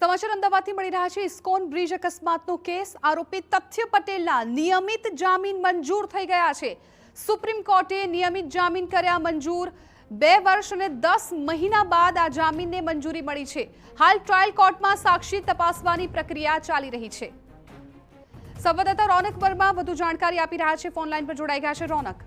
સમાચાર અમદાવાદથી મળી રહ્યા છે। ઇસ્કોન બ્રિજ અકસ્માતનો કેસ આરોપી તથ્ય પટેલના નિયમિત જામીન મંજૂર થઈ ગયા છે। સુપ્રીમ કોર્ટે નિયમિત જામીન કર્યા મંજૂર। 2 વર્ષ અને 10 મહિના બાદ આ જામીનને મંજૂરી મળી છે। હાલ ટ્રાયલ કોર્ટમાં સાક્ષી તપાસવાની પ્રક્રિયા ચાલી રહી છે। સંવાદદાતા રોનક વર્મા વધુ જાણકારી આપી રહ્યા છે। ફોન લાઈન પર જોડાઈ ગયા છે રોનક।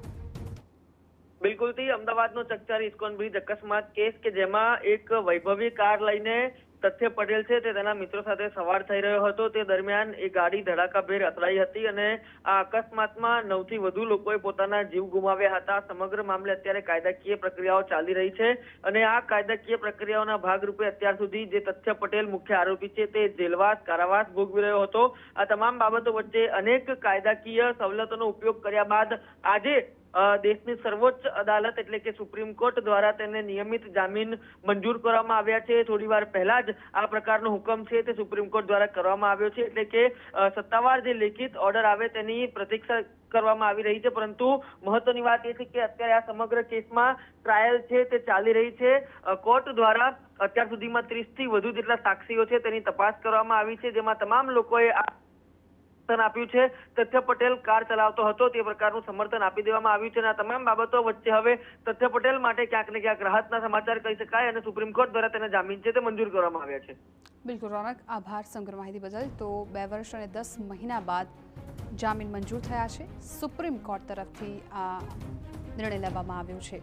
બિલકુલથી અમદાવાદનો ચકચારી ઇસ્કોન બ્રિજ અકસ્માત કેસ કે જેમાં એક વૈભવી કાર લઈને તથ્ય પટેલ છે તે તેના મિત્રો સાથે સવાર થઈ રહ્યો હતો। તે દરમિયાન એ ગાડી ધડાકાભેર અથડાઈ હતી અને આ અકસ્માતમાં 9 થી વધુ લોકોએ પોતાના જીવ ગુમાવ્યા હતા। સમગ્ર મામલે અત્યારે કાયદાકીય પ્રક્રિયાઓ ચાલી રહી છે અને આ કાયદાકીય પ્રક્રિયાઓના ભાગરૂપે અત્યાર સુધી જે તથ્ય પટેલ મુખ્ય આરોપી છે તે જેલવાસ કારાવાસ ભોગવી રહ્યો હતો। આ તમામ બાબતો વચ્ચે અનેક કાયદાકીય સવલતોનો ઉપયોગ કર્યા બાદ આજે દેશની સર્વોચ્ચ અદાલત એટલે કે સુપ્રીમ કોર્ટ દ્વારા તેને નિયમિત જામીન મંજૂર કરવામાં આવ્યા છે। થોડીવાર પહેલા જ આ પ્રકારનો હુકમ છે તે સુપ્રીમ કોર્ટ દ્વારા કરવામાં આવ્યો છે એટલે કે સત્તાવાર જે લેખિત ઓર્ડર આવે તેની પ્રતીક્ષા કરવામાં આવી રહી છે। પરંતુ મહત્વની વાત એ છે કે અત્યારે આ સમગ્ર કેસમાં ટ્રાયલ છે તે ચાલી રહી છે। કોર્ટ દ્વારા અત્યાર સુધીમાં 30 થી વધુ જેટલા સાક્ષીઓ છે તેની તપાસ કરવામાં આવી છે, જેમાં તમામ લોકોએ આપ્યું છે। તથ્ય પટેલ કાર ચલાવતો હતો તે પ્રકારનું સમર્થન આપી દેવામાં આવ્યું છે અને આ તમામ બાબતો વચ્ચે હવે તથ્ય પટેલ માટે ક્યાંક ને ક્યાંક રાહતના સમાચાર કહી શકાય અને સુપ્રીમ કોર્ટ દ્વારા તેને જામીન છે તે મંજૂર કરવામાં આવ્યા છે। બિલકુલ રોનક, આભાર સમગ્ર માહિતી બદલ। તો 2 વર્ષ અને 10 મહિના બાદ જામીન મંજૂર થયા છે। સુપ્રીમ કોર્ટ તરફથી આ નિર્ણય લેવામાં આવ્યો છે।